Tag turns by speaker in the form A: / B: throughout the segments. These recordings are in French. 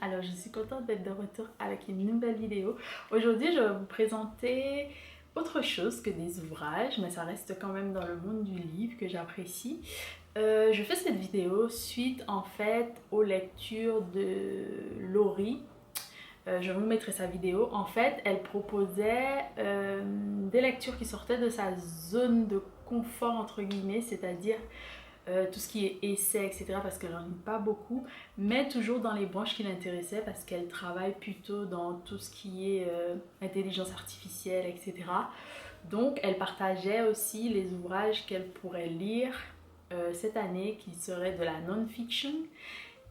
A: Alors je suis contente d'être de retour avec une nouvelle vidéo. Aujourd'hui je vais vous présenter autre chose que des ouvrages, mais ça reste quand même dans le monde du livre que j'apprécie. Je fais cette vidéo suite en fait aux lectures de Laurie. Je vous mettrai sa vidéo. En fait, elle proposait des lectures qui sortaient de sa zone de confort entre guillemets, c'est-à-dire tout ce qui est essai, etc. parce qu'elle n'en lit pas beaucoup, mais toujours dans les branches qui l'intéressaient parce qu'elle travaille plutôt dans tout ce qui est intelligence artificielle, etc. Donc elle partageait aussi les ouvrages qu'elle pourrait lire cette année qui seraient de la non-fiction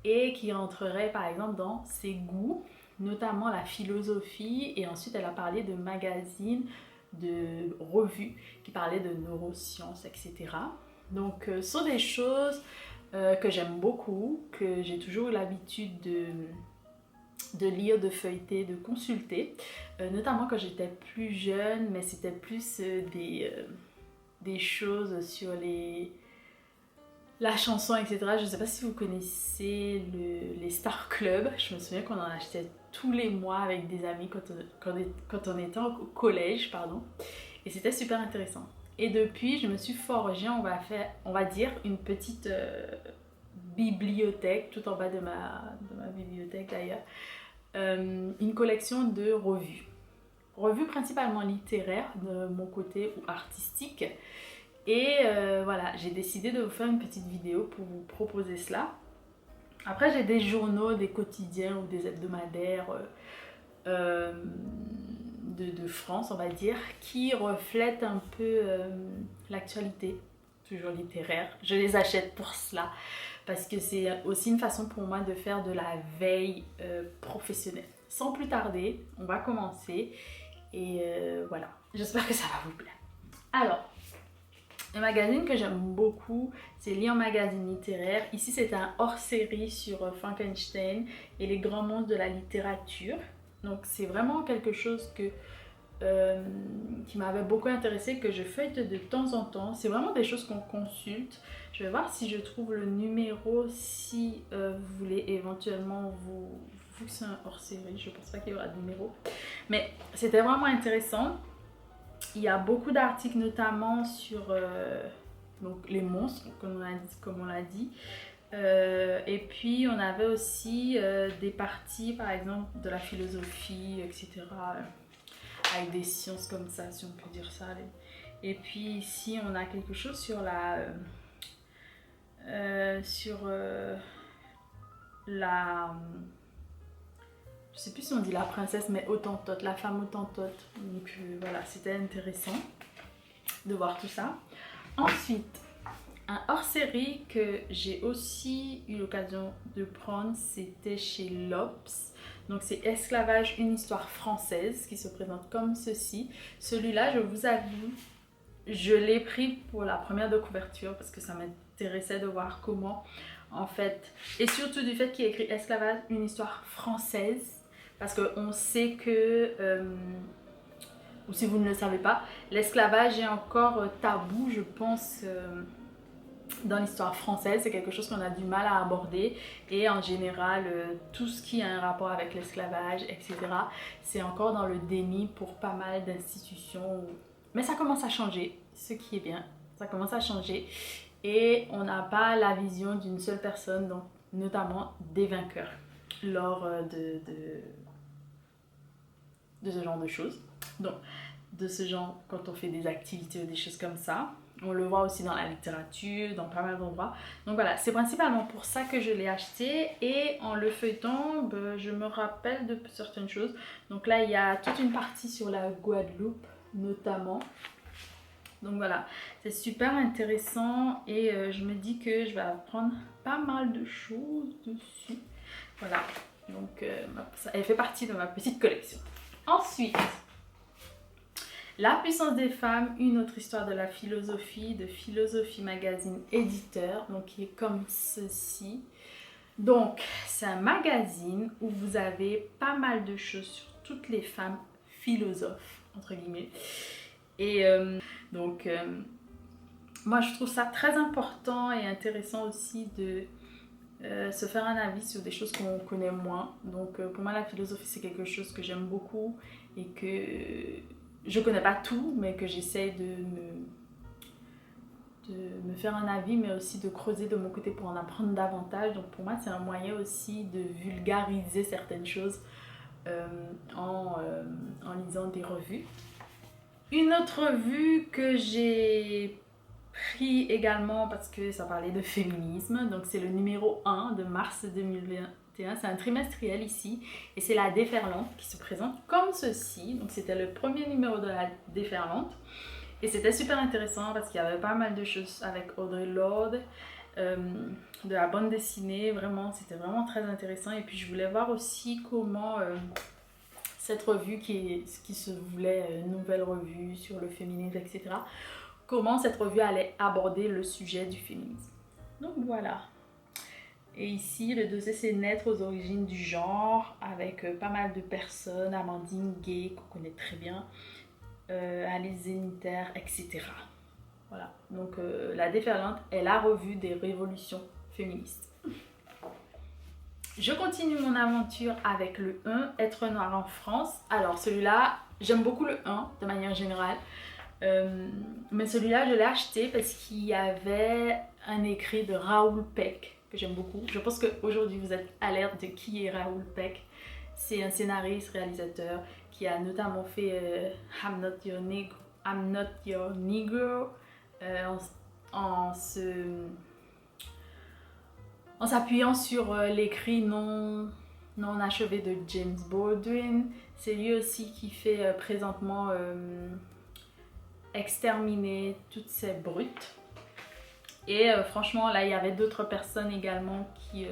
A: et qui rentreraient par exemple dans ses goûts, notamment la philosophie, et ensuite elle a parlé de magazines, de revues qui parlaient de neurosciences, etc. Donc ce sont des choses que j'aime beaucoup, que j'ai toujours eu l'habitude de lire, de feuilleter, de consulter, notamment quand j'étais plus jeune, mais c'était plus des choses sur la chanson, etc. Je ne sais pas si vous connaissez les Star Club. Je me souviens qu'on en achetait tous les mois avec des amis quand on était au collège, pardon. Et c'était super intéressant. Et depuis, je me suis forgée, on va dire, une petite bibliothèque, tout en bas de ma bibliothèque d'ailleurs, une collection de revues. Revues principalement littéraires de mon côté ou artistique. Et voilà, j'ai décidé de vous faire une petite vidéo pour vous proposer cela. Après, j'ai des journaux, des quotidiens ou des hebdomadaires de France, on va dire, qui reflètent un peu l'actualité, toujours littéraire. Je les achète pour cela, parce que c'est aussi une façon pour moi de faire de la veille professionnelle. Sans plus tarder, on va commencer. Et voilà, j'espère que ça va vous plaire. Alors, un magazine que j'aime beaucoup, c'est Lire Magazine littéraire. Ici, c'est un hors-série sur Frankenstein et les grands monstres de la littérature. Donc, c'est vraiment quelque chose qui m'avait beaucoup intéressé, que je feuillete de temps en temps. C'est vraiment des choses qu'on consulte. Je vais voir si je trouve le numéro, si vous voulez éventuellement vu que c'est un hors-série, je pense pas qu'il y aura de numéro. Mais c'était vraiment intéressant. Il y a beaucoup d'articles notamment sur donc les monstres, comme on l'a dit. Et puis on avait aussi des parties par exemple de la philosophie, etc. Avec des sciences comme ça, si on peut dire ça. Et puis ici on a quelque chose sur la je sais plus si on dit la princesse, mais Hottentote, la femme Hottentote. Donc voilà, c'était intéressant de voir tout ça. Ensuite, un hors-série que j'ai aussi eu l'occasion de prendre, c'était chez L'Obs. Donc c'est Esclavage, une histoire française, qui se présente comme ceci. Celui-là, je vous avoue, je l'ai pris pour la première de couverture parce que ça m'intéressait de voir comment, en fait, et surtout du fait qu'il y a écrit Esclavage, une histoire française. Parce qu'on sait que, ou si vous ne le savez pas, l'esclavage est encore tabou, je pense, dans l'histoire française. C'est quelque chose qu'on a du mal à aborder. Et en général, tout ce qui a un rapport avec l'esclavage, etc., c'est encore dans le déni pour pas mal d'institutions. Mais ça commence à changer, ce qui est bien. Ça commence à changer. Et on n'a pas la vision d'une seule personne, donc notamment des vainqueurs, lors de ce genre de choses. Donc, de ce genre, quand on fait des activités ou des choses comme ça. On le voit aussi dans la littérature, dans pas mal d'endroits. Donc voilà, c'est principalement pour ça que je l'ai acheté. Et en le feuilletant, je me rappelle de certaines choses. Donc là, il y a toute une partie sur la Guadeloupe, notamment. Donc voilà, c'est super intéressant. Et je me dis que je vais apprendre pas mal de choses dessus. Voilà, donc elle fait partie de ma petite collection. Ensuite, La puissance des femmes, une autre histoire de la philosophie, de Philosophie Magazine éditeur, donc qui est comme ceci. Donc, c'est un magazine où vous avez pas mal de choses sur toutes les femmes philosophes, entre guillemets. Et moi, je trouve ça très important et intéressant aussi se faire un avis sur des choses qu'on connaît moins. Donc pour moi la philosophie c'est quelque chose que j'aime beaucoup et que je connais pas tout mais que j'essaye de me faire un avis mais aussi de creuser de mon côté pour en apprendre davantage. Donc pour moi c'est un moyen aussi de vulgariser certaines choses en lisant des revues. Une autre revue que j'ai pris également parce que ça parlait de féminisme, donc c'est le numéro 1 de mars 2021, c'est un trimestriel ici et c'est la Déferlante qui se présente comme ceci. Donc c'était le premier numéro de la Déferlante et c'était super intéressant parce qu'il y avait pas mal de choses avec Audre Lorde, de la bande dessinée, vraiment c'était vraiment très intéressant. Et puis je voulais voir aussi comment cette revue qui se voulait nouvelle revue sur le féminisme, etc., comment cette revue allait aborder le sujet du féminisme. Donc voilà. Et ici, le dossier c'est Naître aux origines du genre, avec pas mal de personnes, Amandine Gay, qu'on connaît très bien, Alice Zéniter, etc. Voilà. Donc la Déferlante est la revue des révolutions féministes. Je continue mon aventure avec le 1, Être noir en France. Alors celui-là, j'aime beaucoup le 1 de manière générale. Mais celui-là, je l'ai acheté parce qu'il y avait un écrit de Raoul Peck que j'aime beaucoup. Je pense qu'aujourd'hui, vous êtes alerte de qui est Raoul Peck. C'est un scénariste, réalisateur qui a notamment fait I'm Not Your Negro en s'appuyant sur l'écrit non achevé de James Baldwin. C'est lui aussi qui fait présentement Exterminer toutes ces brutes. Et franchement, là, il y avait d'autres personnes également qui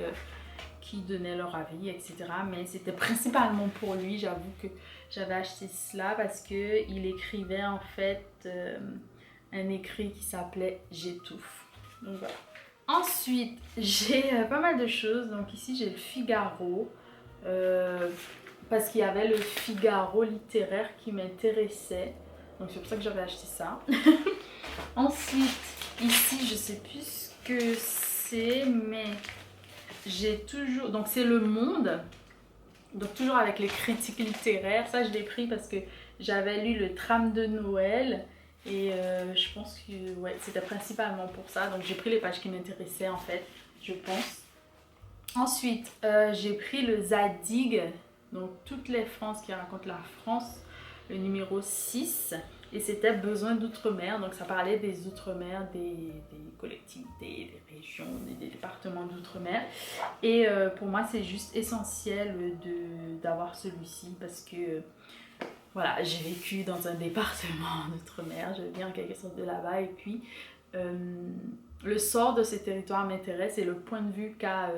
A: donnaient leur avis, etc. Mais c'était principalement pour lui. J'avoue que j'avais acheté cela parce qu'il écrivait en fait un écrit qui s'appelait J'étouffe. Donc voilà. Ensuite, j'ai pas mal de choses. Donc ici, j'ai le Figaro. Parce qu'il y avait le Figaro littéraire qui m'intéressait. Donc c'est pour ça que j'avais acheté ça. Ensuite, ici, je sais plus ce que c'est, mais j'ai toujours... Donc c'est Le Monde. Donc toujours avec les critiques littéraires. Ça, je l'ai pris parce que j'avais lu le Tram de Noël. Et je pense que ouais, c'était principalement pour ça. Donc j'ai pris les pages qui m'intéressaient en fait, je pense. Ensuite, j'ai pris le Zadig. Donc toutes les Frances qui racontent la France. Le numéro 6. Et c'était Besoin d'outre-mer. Donc ça parlait des outre-mer, des collectivités, des régions, des départements d'outre-mer. Et pour moi, c'est juste essentiel d'avoir celui-ci parce que voilà, j'ai vécu dans un département d'outre-mer. Je viens en quelque sorte de là-bas. Et puis, le sort de ces territoires m'intéresse et le point de vue qu'a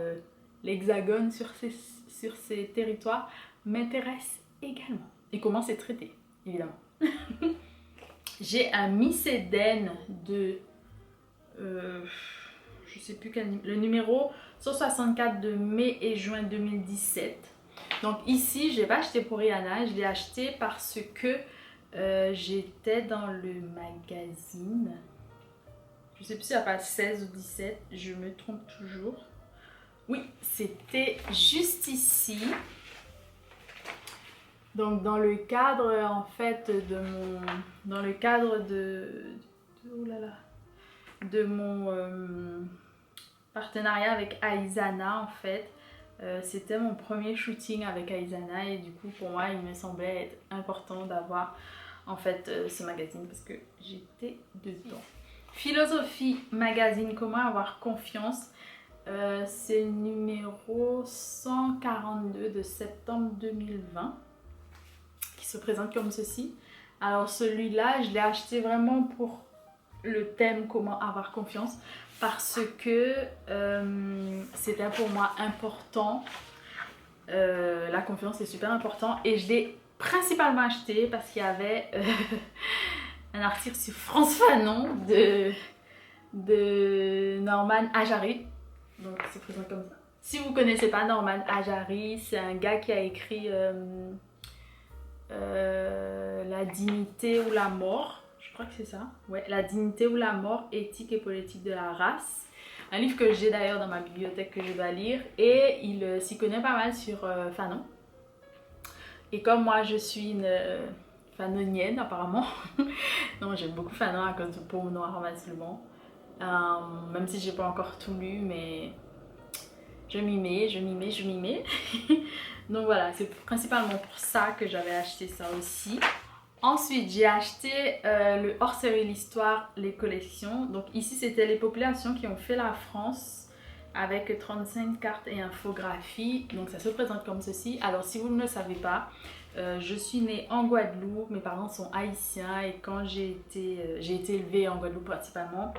A: l'Hexagone sur ces territoires m'intéresse également. Et comment c'est traité, évidemment. J'ai un Miss Eden de... je sais plus quel... Le numéro 164 de mai et juin 2017. Donc ici, je ne l'ai pas acheté pour Rihanna. Je l'ai acheté parce que j'étais dans le magazine. Je ne sais plus si ça passe 16 ou 17. Je me trompe toujours. Oui, c'était juste ici. Donc dans le cadre en fait dans le cadre de mon partenariat avec Aizana en fait, c'était mon premier shooting avec Aizana et du coup pour moi il me semblait être important d'avoir en fait ce magazine parce que j'étais dedans. Philosophie magazine, comment avoir confiance, c'est le numéro 142 de septembre 2020. Se présente comme ceci. Alors celui-là, je l'ai acheté vraiment pour le thème comment avoir confiance parce que c'était pour moi important. La confiance est super important et je l'ai principalement acheté parce qu'il y avait un article sur France Fanon de Norman Ajari. Donc c'est présente comme ça. Si vous connaissez pas Norman Ajari, c'est un gars qui a écrit La dignité ou la mort, je crois que c'est ça. Ouais, La dignité ou la mort, éthique et politique de la race. Un livre que j'ai d'ailleurs dans ma bibliothèque que je dois lire. Et il s'y connaît pas mal sur Fanon. Et comme moi je suis une fanonienne apparemment, non j'aime beaucoup Fanon à cause du Peau noire musulman. Même si j'ai pas encore tout lu, mais je m'y mets, je m'y mets, je m'y mets. Donc voilà, c'est principalement pour ça que j'avais acheté ça aussi. Ensuite, j'ai acheté le hors-série L'Histoire, les collections. Donc ici, c'était les populations qui ont fait la France avec 35 cartes et infographies. Donc ça se présente comme ceci. Alors si vous ne le savez pas, je suis née en Guadeloupe, mes parents sont haïtiens et quand j'ai été élevée en Guadeloupe principalement.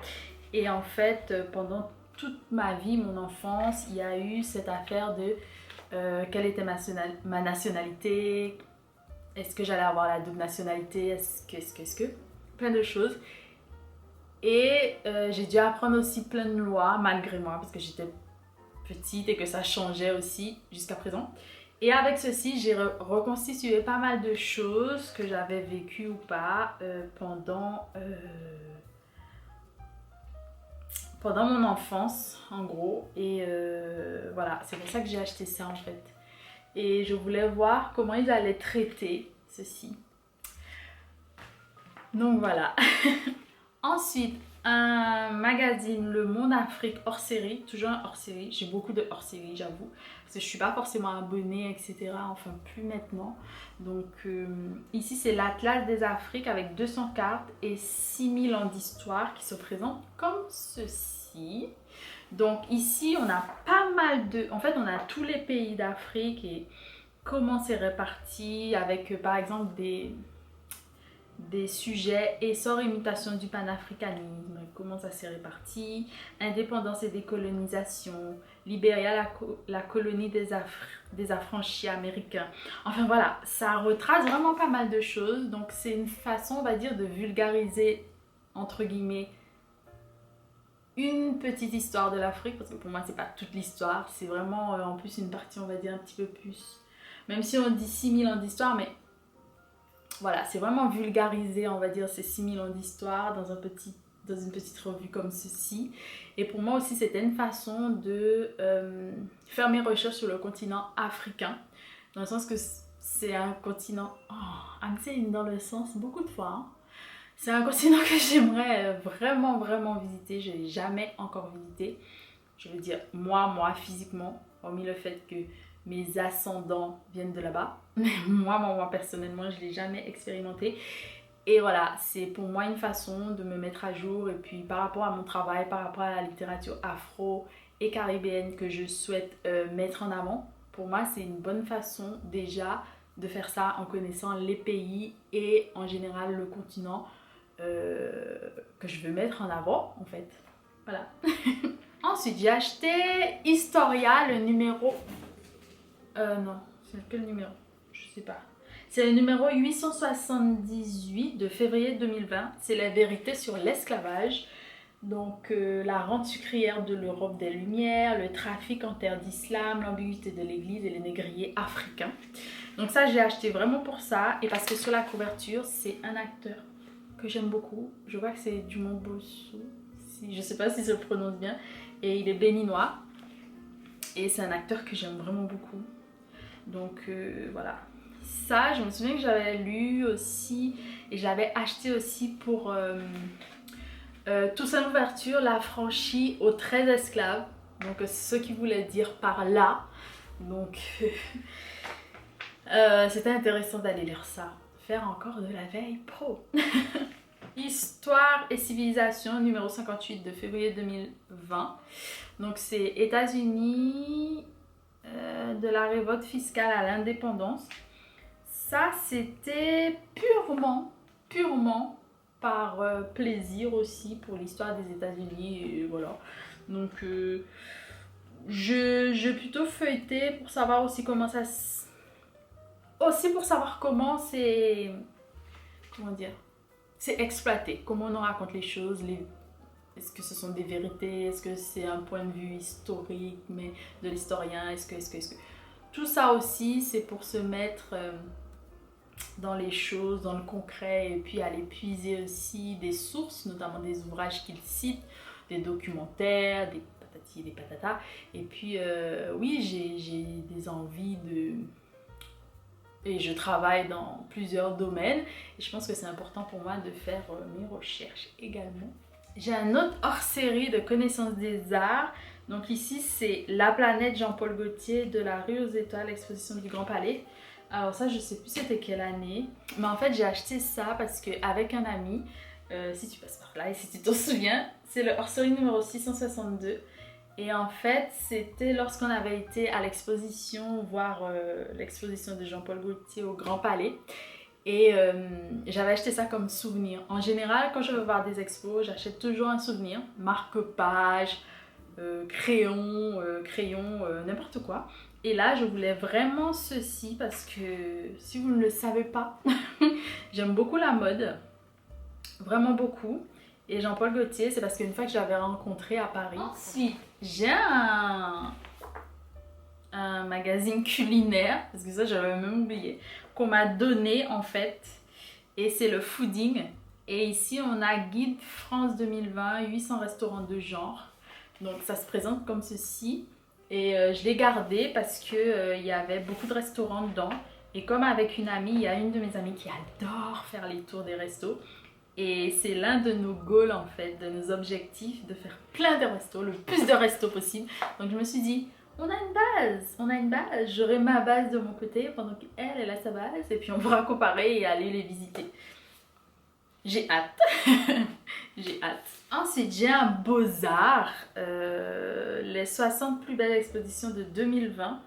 A: Et en fait, pendant toute ma vie, mon enfance, il y a eu cette affaire de quelle était ma nationalité, est-ce que j'allais avoir la double nationalité, est-ce que, plein de choses. Et j'ai dû apprendre aussi plein de lois, malgré moi, parce que j'étais petite et que ça changeait aussi jusqu'à présent. Et avec ceci, j'ai reconstitué pas mal de choses que j'avais vécues ou pas pendant mon enfance, en gros. Et voilà, c'est pour ça que j'ai acheté ça en fait. Et je voulais voir comment ils allaient traiter ceci. Donc voilà. Ensuite, un magazine Le Monde Afrique hors série, toujours un hors série. J'ai beaucoup de hors série, j'avoue, parce que je suis pas forcément abonnée, etc. Enfin, plus maintenant. Donc ici, c'est l'Atlas des Afriques avec 200 cartes et 6000 ans d'histoire qui se présentent comme ceci. Donc ici, on a pas mal de... En fait, on a tous les pays d'Afrique et comment c'est réparti avec, par exemple, des sujets, essor et mutation du panafricanisme, comment ça s'est réparti, indépendance et décolonisation, Libéria, la colonie des affranchis américains. Enfin voilà, ça retrace vraiment pas mal de choses. Donc c'est une façon, on va dire, de vulgariser, entre guillemets, une petite histoire de l'Afrique, parce que pour moi c'est pas toute l'histoire, c'est vraiment en plus une partie, on va dire, un petit peu plus, même si on dit 6000 ans d'histoire, mais voilà, c'est vraiment vulgarisé, on va dire, ces 6000 ans d'histoire dans une petite revue comme ceci. Et pour moi aussi, c'était une façon de faire mes recherches sur le continent africain, dans le sens que c'est un continent, dans le sens, beaucoup de fois, hein. C'est un continent que j'aimerais vraiment, vraiment visiter. Je n'ai jamais encore visité. Je veux dire, moi, physiquement, hormis le fait que mes ascendants viennent de là-bas. Mais moi, personnellement, je ne l'ai jamais expérimenté. Et voilà, c'est pour moi une façon de me mettre à jour. Et puis, par rapport à mon travail, par rapport à la littérature afro et caribéenne que je souhaite mettre en avant, pour moi, c'est une bonne façon déjà de faire ça en connaissant les pays et en général le continent que je veux mettre en avant en fait. Voilà. Ensuite j'ai acheté Historia, le numéro non, c'est quel numéro, je sais pas, c'est le numéro 878 de février 2020. C'est la vérité sur l'esclavage. Donc la rente sucrière de l'Europe des Lumières, le trafic en terre d'islam, l'ambiguïté de l'église et les négriers africains. Donc ça j'ai acheté vraiment pour ça, et parce que sur la couverture c'est un acteur que j'aime beaucoup. Je vois que c'est Dumont Bossou, je sais pas si ça se prononce bien, et il est béninois et c'est un acteur que j'aime vraiment beaucoup. Donc voilà, ça je me souviens que j'avais lu aussi et j'avais acheté aussi pour Toussaint Louverture, l'affranchi aux 13 esclaves. Donc c'est ce qui voulait dire par là. Donc c'était intéressant d'aller lire ça. Faire encore de la veille pro. Histoire et civilisation, numéro 58 de février 2020. Donc c'est États-Unis, de la révolte fiscale à l'indépendance. Ça c'était purement par plaisir aussi pour l'histoire des États-Unis. Et voilà. Donc je plutôt feuilleté pour savoir aussi comment ça... Aussi pour savoir comment c'est... Comment dire, c'est exploité, comment on raconte les choses, est-ce que ce sont des vérités, est-ce que c'est un point de vue historique, mais de l'historien, est-ce que... Tout ça aussi, c'est pour se mettre dans les choses, dans le concret, et puis aller puiser aussi des sources, notamment des ouvrages qu'il cite, des documentaires, patati et des patatas. Et puis oui, j'ai des envies de... Et je travaille dans plusieurs domaines. Et je pense que c'est important pour moi de faire mes recherches également. J'ai un autre hors-série de connaissances des arts. Donc ici, c'est La planète Jean-Paul Gaultier de la rue aux étoiles, exposition du Grand Palais. Alors ça, je sais plus c'était quelle année. Mais en fait, j'ai acheté ça parce qu'avec un ami, si tu passes par là et si tu t'en souviens, c'est le hors-série numéro 662. Et en fait, c'était lorsqu'on avait été à l'exposition, voir l'exposition de Jean-Paul Gaultier au Grand Palais. Et j'avais acheté ça comme souvenir. En général, quand je vais voir des expos, j'achète toujours un souvenir, marque-page, crayon, n'importe quoi. Et là, je voulais vraiment ceci parce que, si vous ne le savez pas, j'aime beaucoup la mode, vraiment beaucoup. Et Jean-Paul Gaultier, c'est parce qu'une fois que j'avais rencontré à Paris. Ensuite, j'ai un magazine culinaire, parce que ça j'avais même oublié, qu'on m'a donné en fait. Et c'est le Fooding. Et ici on a Guide France 2020, 800 restaurants de genre. Donc ça se présente comme ceci. Et je l'ai gardé parce que il y avait beaucoup de restaurants dedans. Et comme avec une amie, il y a une de mes amies qui adore faire les tours des restos. Et c'est l'un de nos goals en fait, de nos objectifs, de faire plein de restos, le plus de restos possible. Donc je me suis dit, on a une base, j'aurai ma base de mon côté pendant qu'elle, elle a sa base. Et puis on pourra comparer et aller les visiter. J'ai hâte, j'ai hâte. Ensuite, j'ai un Beaux-Arts, les 60 plus belles expositions de 2020.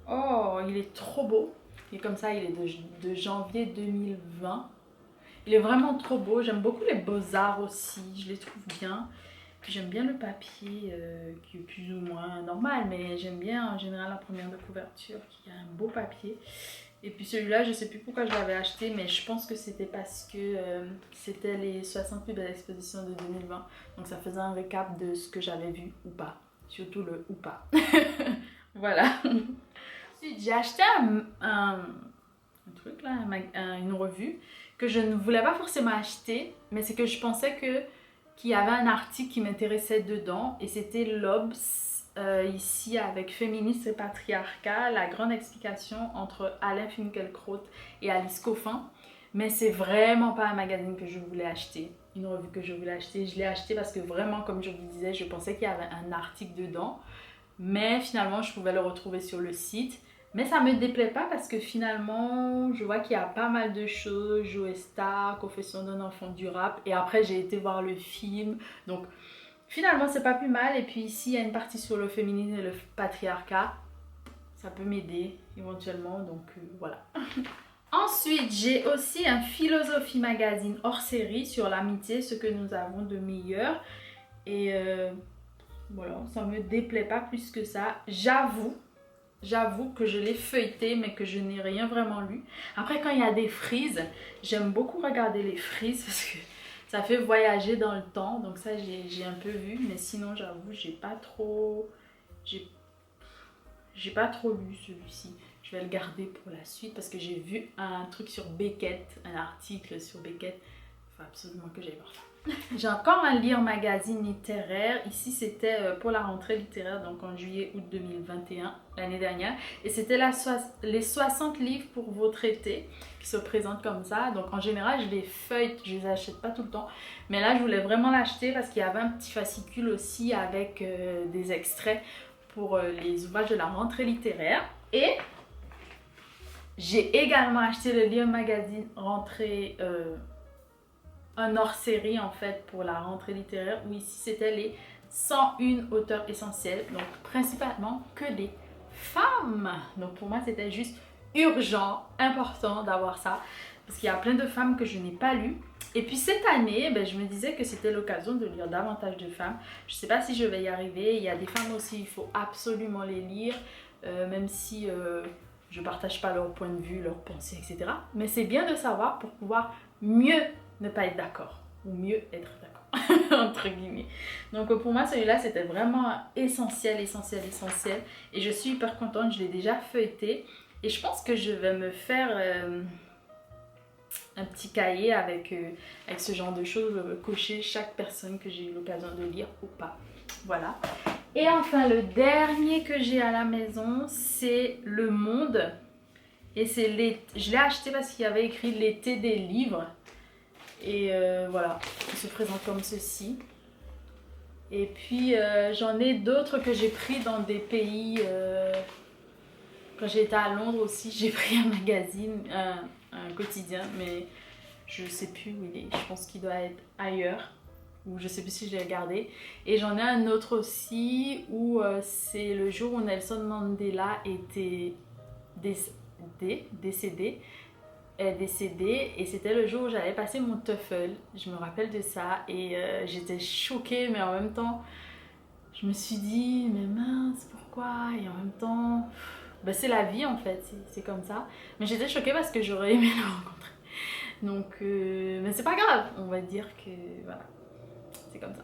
A: Oh, il est trop beau. Et comme ça, il est de janvier 2020. Il est vraiment trop beau. J'aime beaucoup les Beaux-Arts aussi. Je les trouve bien. Puis j'aime bien le papier qui est plus ou moins normal. Mais j'aime bien en général la première de couverture qui a un beau papier. Et puis celui-là, je sais plus pourquoi je l'avais acheté. Mais je pense que c'était parce que c'était les 60 plus belles expositions de 2020. Donc ça faisait un récap de ce que j'avais vu ou pas. Surtout le ou pas. Voilà. Ensuite, j'ai acheté un truc là, une revue que je ne voulais pas forcément acheter, mais c'est que je pensais qu'il y avait un article qui m'intéressait dedans, et c'était l'Obs, ici avec Féministe et Patriarcat, la grande explication entre Alain Finkielkraut et Alice Coffin. Mais c'est vraiment pas un magazine que je voulais acheter, une revue que je voulais acheter. Je l'ai acheté parce que vraiment, comme je vous disais, je pensais qu'il y avait un article dedans, mais finalement je pouvais le retrouver sur le site. Mais ça me déplaît pas parce que finalement, je vois qu'il y a pas mal de choses. Joe Star, Confession d'un enfant du rap. Et après, j'ai été voir le film. Donc, finalement, c'est pas plus mal. Et puis ici, il y a une partie sur le féminisme et le patriarcat. Ça peut m'aider éventuellement. Donc, voilà. Ensuite, j'ai aussi un Philosophie Magazine hors série sur l'amitié, ce que nous avons de meilleur. Et voilà, ça me déplaît pas plus que ça. J'avoue que je l'ai feuilleté, mais que je n'ai rien vraiment lu. Après, quand il y a des frises, j'aime beaucoup regarder les frises parce que ça fait voyager dans le temps. Donc ça, j'ai un peu vu. Mais sinon, j'avoue, j'ai pas trop lu celui-ci. Je vais le garder pour la suite parce que j'ai vu un truc sur Beckett, un article sur Beckett. Il faut absolument que j'aille voir ça. J'ai encore un Lire magazine littéraire. Ici, c'était pour la rentrée littéraire, donc en juillet-août 2021, l'année dernière. Et c'était les 60 livres pour vos traités qui se présentent comme ça. Donc en général, je les feuillete, je les achète pas tout le temps. Mais là, je voulais vraiment l'acheter parce qu'il y avait un petit fascicule aussi avec des extraits pour les ouvrages de la rentrée littéraire. Et j'ai également acheté le Lire magazine rentrée... un hors-série en fait pour la rentrée littéraire, où ici c'était les 101 auteurs essentiels, donc principalement que des femmes. Donc pour moi c'était juste urgent, important d'avoir ça, parce qu'il y a plein de femmes que je n'ai pas lues. Et puis cette année, je me disais que c'était l'occasion de lire davantage de femmes. Je ne sais pas si je vais y arriver. Il y a des femmes aussi, il faut absolument les lire, même si je ne partage pas leur point de vue, leurs pensées, etc. Mais c'est bien de savoir pour pouvoir mieux ne pas être d'accord, ou mieux être d'accord, entre guillemets. Donc pour moi, celui-là, c'était vraiment essentiel. Et je suis hyper contente, je l'ai déjà feuilleté. Et je pense que je vais me faire un petit cahier avec ce genre de choses. Je vais cocher chaque personne que j'ai eu l'occasion de lire ou pas. Voilà. Et enfin, le dernier que j'ai à la maison, c'est Le Monde. Et je l'ai acheté parce qu'il y avait écrit l'été des livres. Et voilà, il se présente comme ceci. Et puis j'en ai d'autres que j'ai pris dans des pays. Quand j'étais à Londres aussi, j'ai pris un magazine, un quotidien, mais je sais plus où il est. Je pense qu'il doit être ailleurs. Ou je sais plus si je l'ai regardé. Et j'en ai un autre aussi où c'est le jour où Nelson Mandela était décédé. Et c'était le jour où j'allais passer mon TOEFL. Je me rappelle de ça et j'étais choquée, mais en même temps, je me suis dit, mais mince, pourquoi? Et en même temps, bah, c'est la vie en fait, c'est comme ça. Mais j'étais choquée parce que j'aurais aimé le rencontrer. Donc, mais c'est pas grave, on va dire que voilà, c'est comme ça.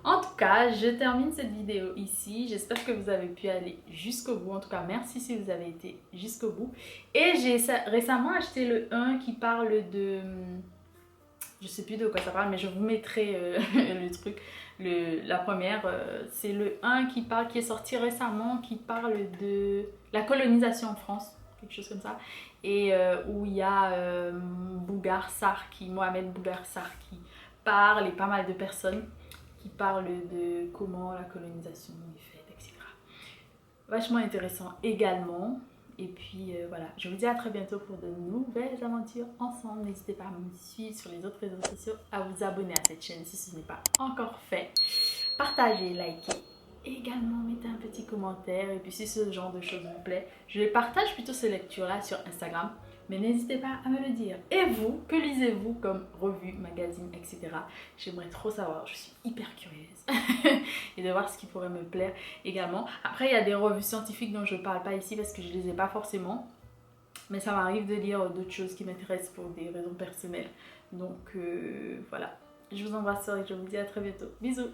A: En tout cas, je termine cette vidéo ici. J'espère que vous avez pu aller jusqu'au bout. En tout cas, merci si vous avez été jusqu'au bout. Et j'ai récemment acheté le 1 qui parle de... Je sais plus de quoi ça parle, mais je vous mettrai le truc. La première, c'est le 1 qui est sorti récemment, qui parle de la colonisation en France, quelque chose comme ça. Et où il y a Mohamed Bougar Sarr qui parle et pas mal de personnes qui parle de comment la colonisation est faite, etc. Vachement intéressant également. Et puis voilà, je vous dis à très bientôt pour de nouvelles aventures ensemble. N'hésitez pas à me suivre sur les autres réseaux sociaux, à vous abonner à cette chaîne si ce n'est pas encore fait. Partagez, likez. Également, mettez un petit commentaire. Et puis si ce genre de choses vous plaît, je les partage plutôt ces lectures-là sur Instagram. Mais n'hésitez pas à me le dire. Et vous, que lisez-vous comme revues, magazines, etc. J'aimerais trop savoir. Je suis hyper curieuse. Et de voir ce qui pourrait me plaire également. Après, il y a des revues scientifiques dont je ne parle pas ici parce que je ne les ai pas forcément. Mais ça m'arrive de lire d'autres choses qui m'intéressent pour des raisons personnelles. Donc voilà. Je vous embrasse et je vous dis à très bientôt. Bisous.